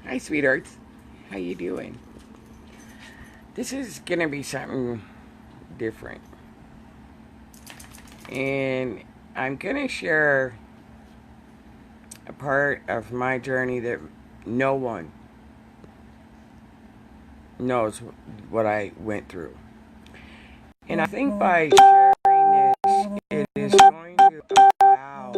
Hi, sweethearts. How you doing? This is gonna be something different, and I'm gonna share a part of my journey that no one knows what I went through. And I think by sharing this, it is going to allow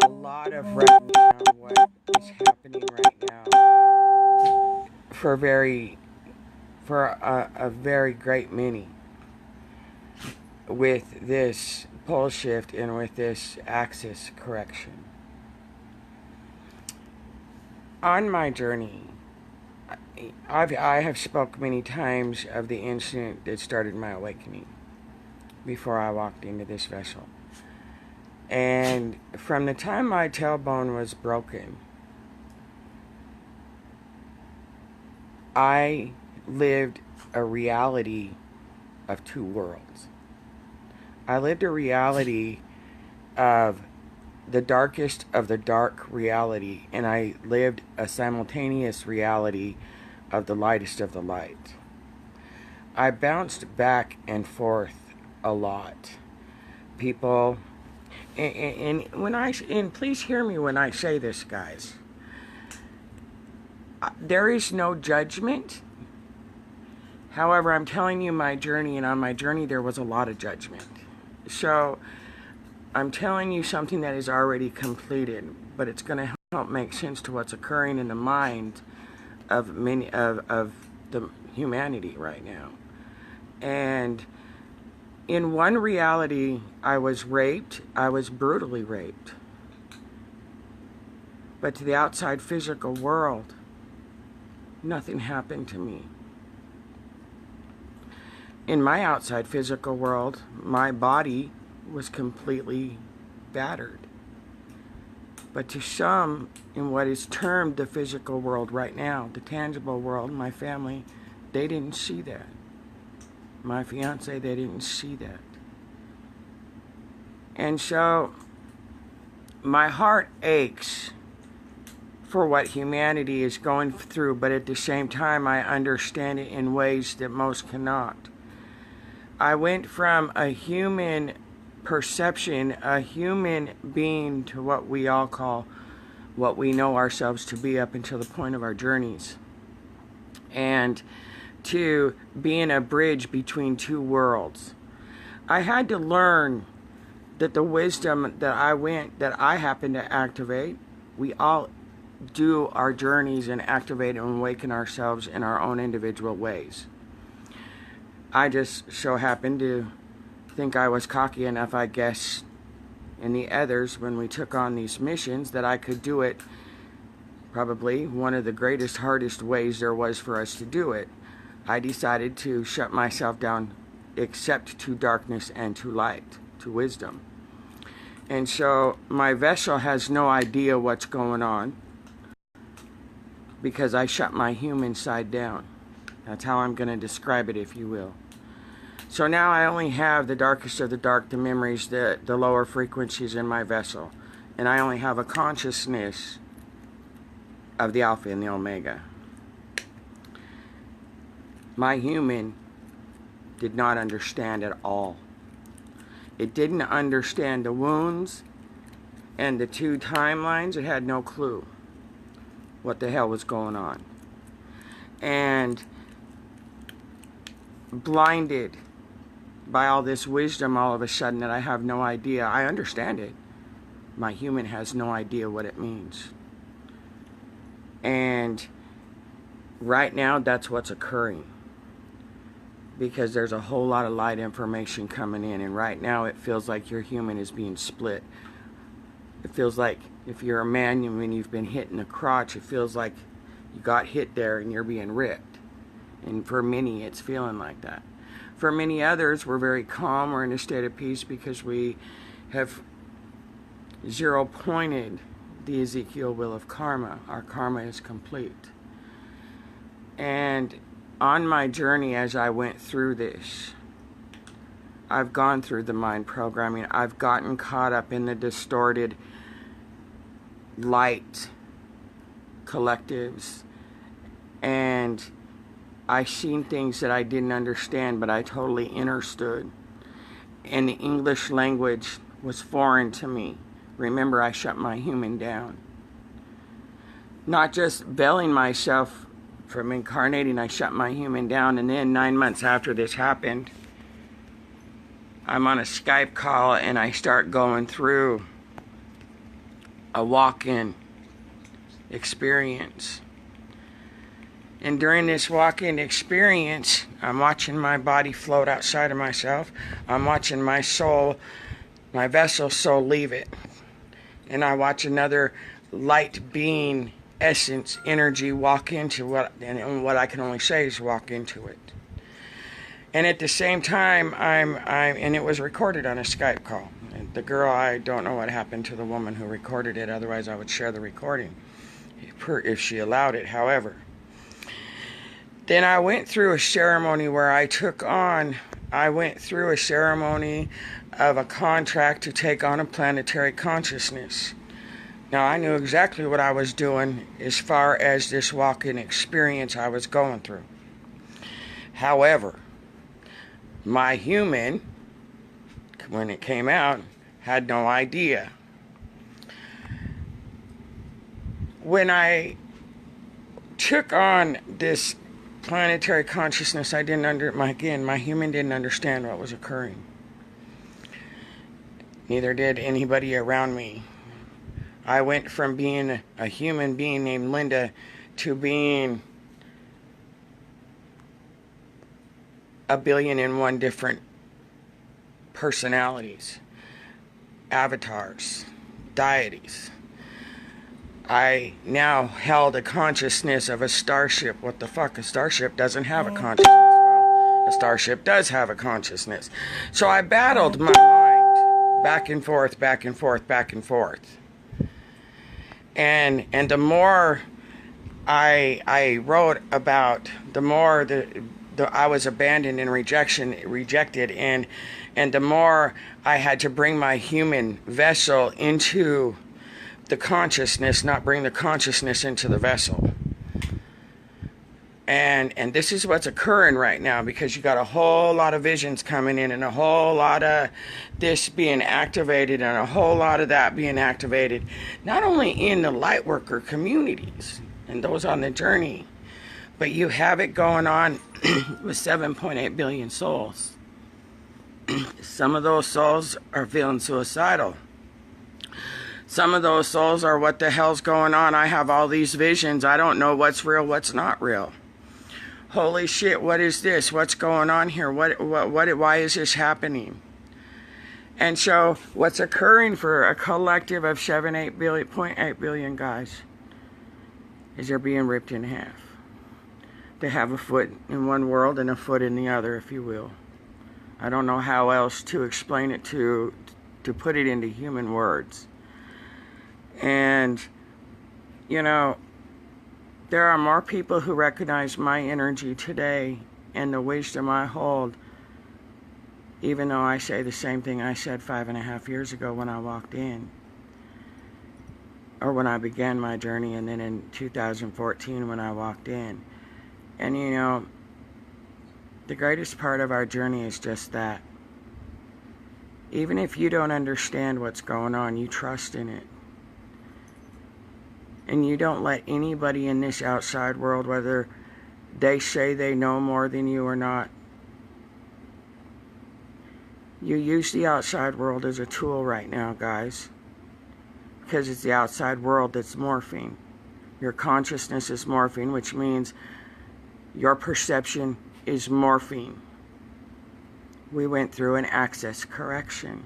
a lot of recognition on what is happening right now for a very great many with this pole shift and with this axis correction. On my journey, I have spoke many times of the incident that started my awakening before I walked into this vessel. And from the time my tailbone was broken, I lived a reality of two worlds. I lived a reality of the darkest of the dark reality, and I lived a simultaneous reality of the lightest of the light. I bounced back and forth a lot. People, and please hear me when I say this, guys. There is no judgment. However, I'm telling you my journey, and on my journey there was a lot of judgment. So I'm telling you something that is already completed, but it's going to help make sense to what's occurring in the mind of many of the humanity right now. And in one reality, I was raped. I was brutally raped. But to the outside physical world, nothing happened to me. In my outside physical world, my body was completely battered. But to some, in what is termed the physical world right now, the tangible world, my family, they didn't see that. My fiance, they didn't see that. And so, my heart aches for what humanity is going through, but at the same time, I understand it in ways that most cannot. I went from a human perception, a human being, to what we all call, what we know ourselves to be up until the point of our journeys. And to being a bridge between two worlds. I had to learn that the wisdom that I happened to activate, we all do our journeys and activate and awaken ourselves in our own individual ways. I just so happened to think I was cocky enough, I guess, in the others when we took on these missions, that I could do it probably one of the greatest, hardest ways there was for us to do it. I decided to shut myself down, except to darkness and to light, to wisdom. And so my vessel has no idea what's going on because I shut my human side down. That's how I'm going to describe it, if you will. So now I only have the darkest of the dark, the memories, the lower frequencies in my vessel. And I only have a consciousness of the Alpha and the Omega. My human did not understand at all. It didn't understand the wounds and the two timelines. It had no clue what the hell was going on. And blinded by all this wisdom all of a sudden that I have no idea. I understand it. My human has no idea what it means. And right now that's what's occurring. Because there's a whole lot of light information coming in, and right now it feels like your human is being split. It feels like if you're a man, when you've been hit in the crotch, it feels like you got hit there and you're being ripped. And for many, it's feeling like that. For many others, we're very calm, we're in a state of peace because we have zero-pointed the Ezekiel wheel of karma. Our karma is complete. And on my journey as I went through this, I've gone through the mind programming. I've gotten caught up in the distorted light collectives, and I seen things that I didn't understand, but I totally understood. And the English language was foreign to me. Remember, I shut my human down. Not just veiling myself from incarnating, I shut my human down. And then 9 months after this happened, I'm on a Skype call and I start going through a walk-in experience. And during this walk-in experience, I'm watching my body float outside of myself. I'm watching my soul, my vessel soul, leave it. And I watch another light being, essence, energy walk into what, and what I can only say is walk into it. And at the same time, and it was recorded on a Skype call. And the girl, I don't know what happened to the woman who recorded it, otherwise I would share the recording, if she allowed it, however. Then I went through a ceremony where I went through a ceremony of a contract to take on a planetary consciousness. Now, I knew exactly what I was doing as far as this walk-in experience I was going through. However, my human, when it came out, had no idea. When I took on this planetary consciousness, my human didn't understand what was occurring. Neither did anybody around me. I went from being a human being named Linda to being 1,000,000,001 different personalities, avatars, deities. I now held a consciousness of a starship. What the fuck? A starship doesn't have a consciousness. Well, a starship does have a consciousness. So I battled my mind back and forth, back and forth, back and forth. And the more I wrote about, the more I was abandoned and rejected, and the more I had to bring my human vessel into the consciousness, not bring the consciousness into the vessel. And this is what's occurring right now, because you got a whole lot of visions coming in, and a whole lot of this being activated, and a whole lot of that being activated, not only in the lightworker communities and those on the journey, but you have it going on with 7.8 billion souls. Some of those souls are feeling suicidal. Some of those souls are, what the hell's going on? I have all these visions. I don't know what's real, what's not real. Holy shit, what is this? What's going on here? Why is this happening? And so what's occurring for a collective of 0.8 billion guys is they're being ripped in half. They have a foot in one world and a foot in the other, if you will. I don't know how else to explain it, to put it into human words. And, you know, there are more people who recognize my energy today and the wisdom I hold, even though I say the same thing I said 5.5 years ago when I walked in, or when I began my journey, and then in 2014 when I walked in. And, you know, the greatest part of our journey is just that. Even if you don't understand what's going on, you trust in it. And you don't let anybody in this outside world, whether they say they know more than you or not, you use the outside world as a tool right now, guys. Because it's the outside world that's morphing. Your consciousness is morphing, which means your perception is morphing. We went through an access correction.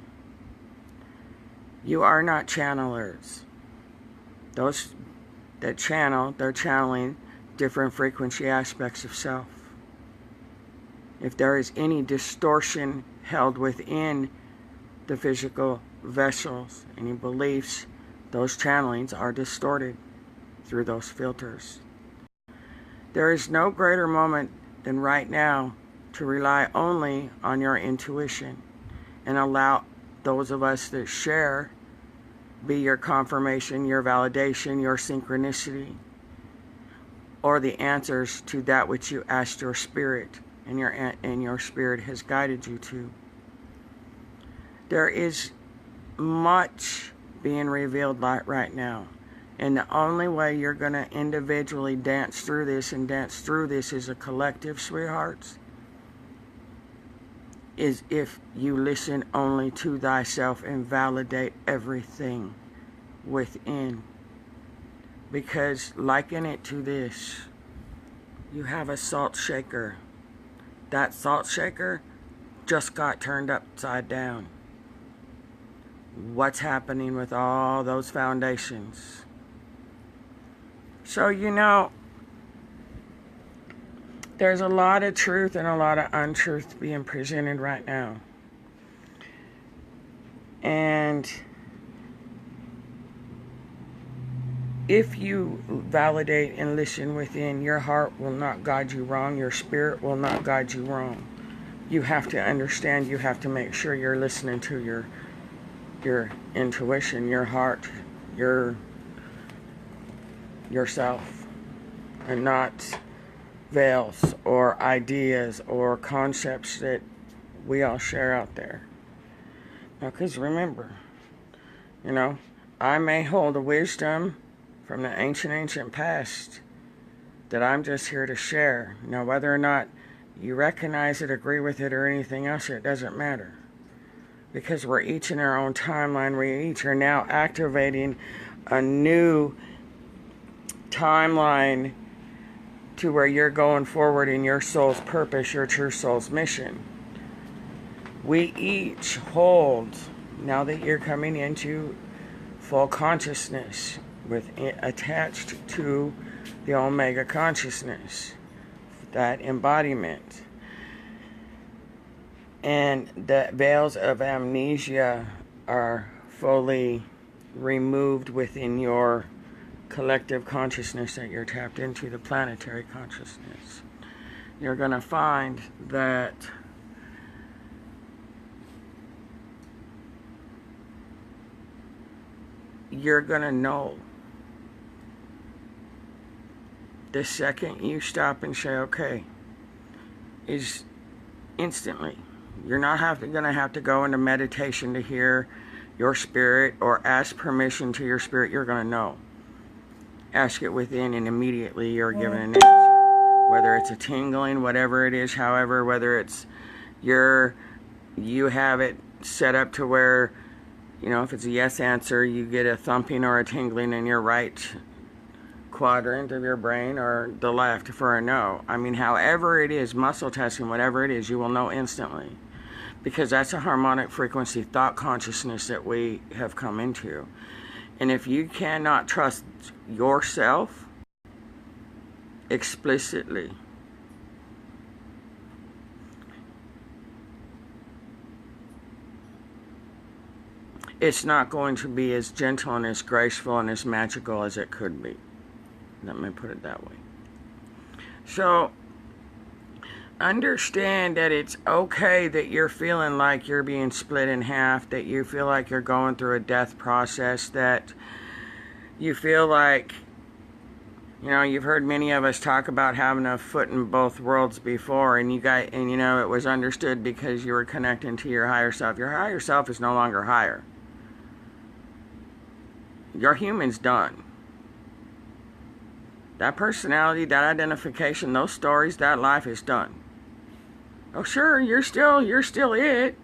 You are not channelers. Those that channel, they're channeling different frequency aspects of self. If there is any distortion held within the physical vessels, any beliefs, those channelings are distorted through those filters. There is no greater moment than right now to rely only on your intuition and allow those of us that share be your confirmation, your validation, your synchronicity. or the answers to that which you asked your spirit, and your spirit has guided you to. There is much being revealed right now. And the only way you're going to individually dance through this as a collective, sweethearts, is if you listen only to thyself and validate everything within. Because liken it to this. You have a salt shaker. That salt shaker just got turned upside down. What's happening with all those foundations? So, there's a lot of truth and a lot of untruth being presented right now. And if you validate and listen within, your heart will not guide you wrong. Your spirit will not guide you wrong. You have to understand, you have to make sure you're listening to your intuition, your heart, yourself, and not veils or ideas or concepts that we all share out there. Now, because remember, I may hold a wisdom from the ancient past that I'm just here to share. Now, whether or not you recognize it, agree with it, or anything else, it doesn't matter. Because we're each in our own timeline. We each are now activating a new timeline to where you're going forward in your soul's purpose, your true soul's mission. We each hold, now that you're coming into full consciousness, attached to the Omega consciousness, that embodiment. And the veils of amnesia are fully removed within your collective consciousness that you're tapped into, the planetary consciousness. You're going to find that you're going to know the second you stop and say, okay, is instantly. You're not going to have to go into meditation to hear your spirit or ask permission to your spirit. You're going to know. Ask it within, and immediately you're given an answer. Whether it's a tingling, whatever it is, however, whether it's you have it set up to where, if it's a yes answer, you get a thumping or a tingling in your right quadrant of your brain, or the left for a no. However it is, muscle testing, whatever it is, you will know instantly. Because that's a harmonic frequency thought consciousness that we have come into. And if you cannot trust yourself explicitly, it's not going to be as gentle and as graceful and as magical as it could be. Let me put it that way. So, understand that it's okay that you're feeling like you're being split in half, that you feel like you're going through a death process, that you feel like, you've heard many of us talk about having a foot in both worlds before, and it was understood because you were connecting to your higher self. Your higher self is no longer higher. Your human's done. That personality, that identification, those stories, that life is done. Oh, sure, you're still it.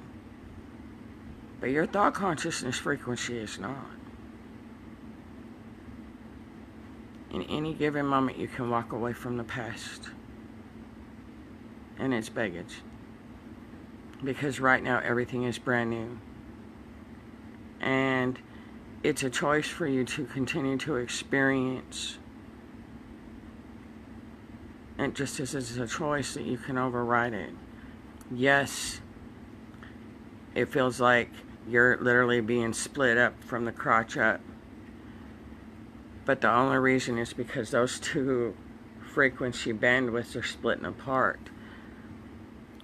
But your thought consciousness frequency is not. In any given moment, you can walk away from the past and its baggage. Because right now, everything is brand new. And it's a choice for you to continue to experience. And just as it's a choice that you can override it. Yes, it feels like you're literally being split up from the crotch up. But the only reason is because those two frequency bandwidths are splitting apart.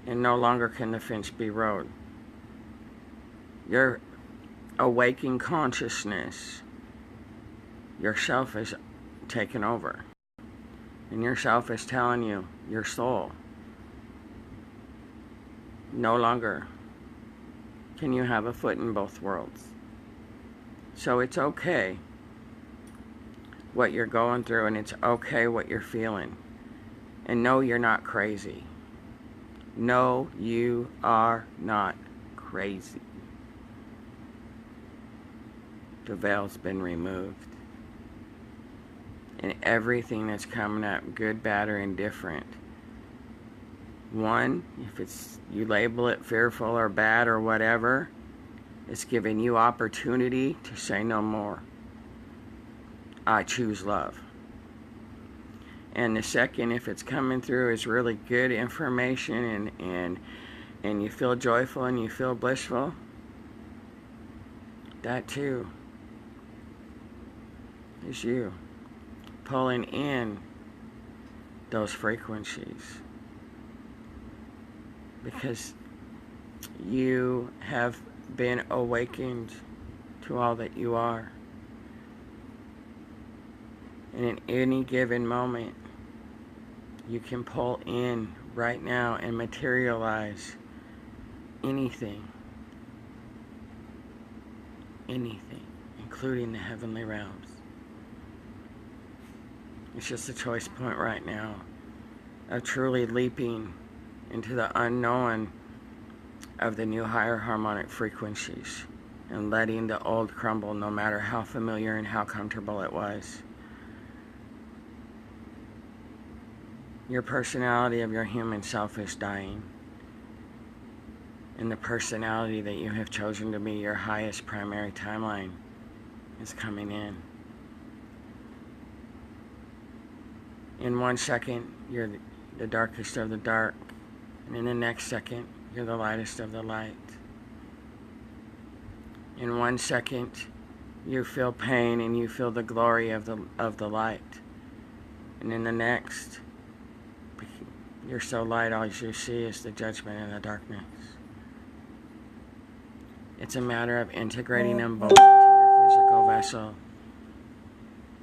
And no longer can the fence be rode. Your awakened consciousness, yourself is taken over. And your self is telling you, your soul, no longer can you have a foot in both worlds. So it's okay what you're going through, and it's okay what you're feeling. And no, you're not crazy. No, you are not crazy. The veil's been removed. And everything that's coming up, good, bad, or indifferent. One, if it's you label it fearful or bad or whatever, it's giving you opportunity to say no more. I choose love. And the second, if it's coming through as really good information and you feel joyful and you feel blissful, that too is you pulling in those frequencies, because you have been awakened to all that you are. And in any given moment, you can pull in right now and materialize anything, including the heavenly realms. It's just a choice point right now of truly leaping into the unknown of the new higher harmonic frequencies and letting the old crumble, no matter how familiar and how comfortable it was. Your personality of your human self is dying, and the personality that you have chosen to be your highest primary timeline is coming in. In 1 second, you're the darkest of the dark, and in the next second, you're the lightest of the light. In 1 second, you feel pain and you feel the glory of the light, and in the next, you're so light, all you see is the judgment and the darkness. It's a matter of integrating them both into your physical vessel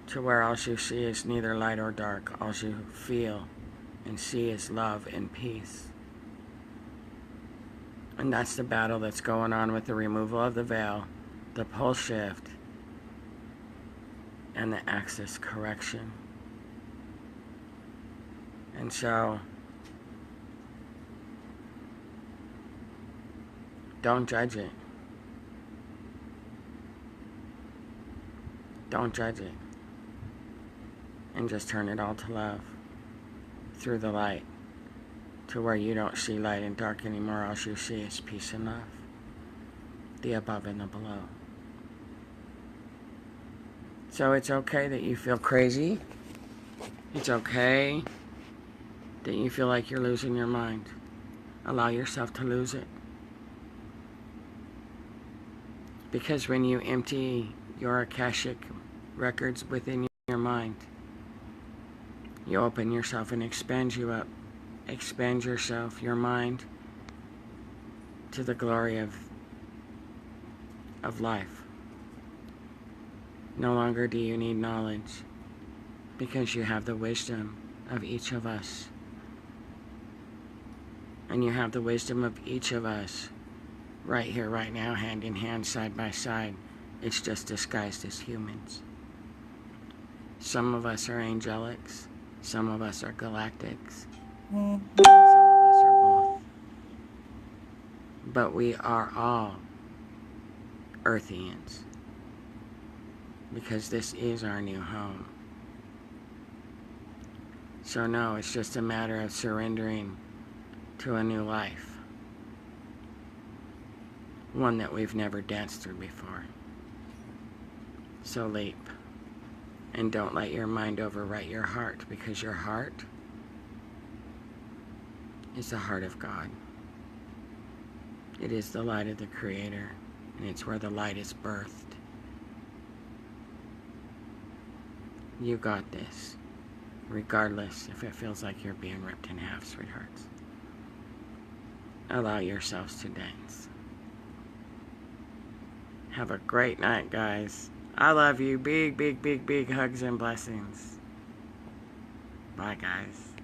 to where all you see is neither light or dark. All you feel and see is love and peace. And that's the battle that's going on with the removal of the veil, the pole shift, and the axis correction. And so, don't judge it. Don't judge it. And just turn it all to love through the light, to where you don't see light and dark anymore. All you see is peace and love, the above and the below. So it's okay that you feel crazy. It's okay that you feel like you're losing your mind. Allow yourself to lose it. Because when you empty your Akashic records within your mind, you open yourself and expand you up. Expand yourself, your mind, to the glory of life. No longer do you need knowledge, because you have the wisdom of each of us. And you have the wisdom of each of us right here, right now, hand in hand, side by side. It's just disguised as humans. Some of us are angelics, some of us are galactics, and some of us are both. But we are all Earthians, because this is our new home. So no, it's just a matter of surrendering to a new life. One that we've never danced through before. So leap. And don't let your mind overwrite your heart, because your heart is the heart of God. It is the light of the Creator, and it's where the light is birthed. You got this, regardless if it feels like you're being ripped in half, sweethearts. Allow yourselves to dance. Have a great night, guys. I love you. Big, big, big, big hugs and blessings. Bye, guys.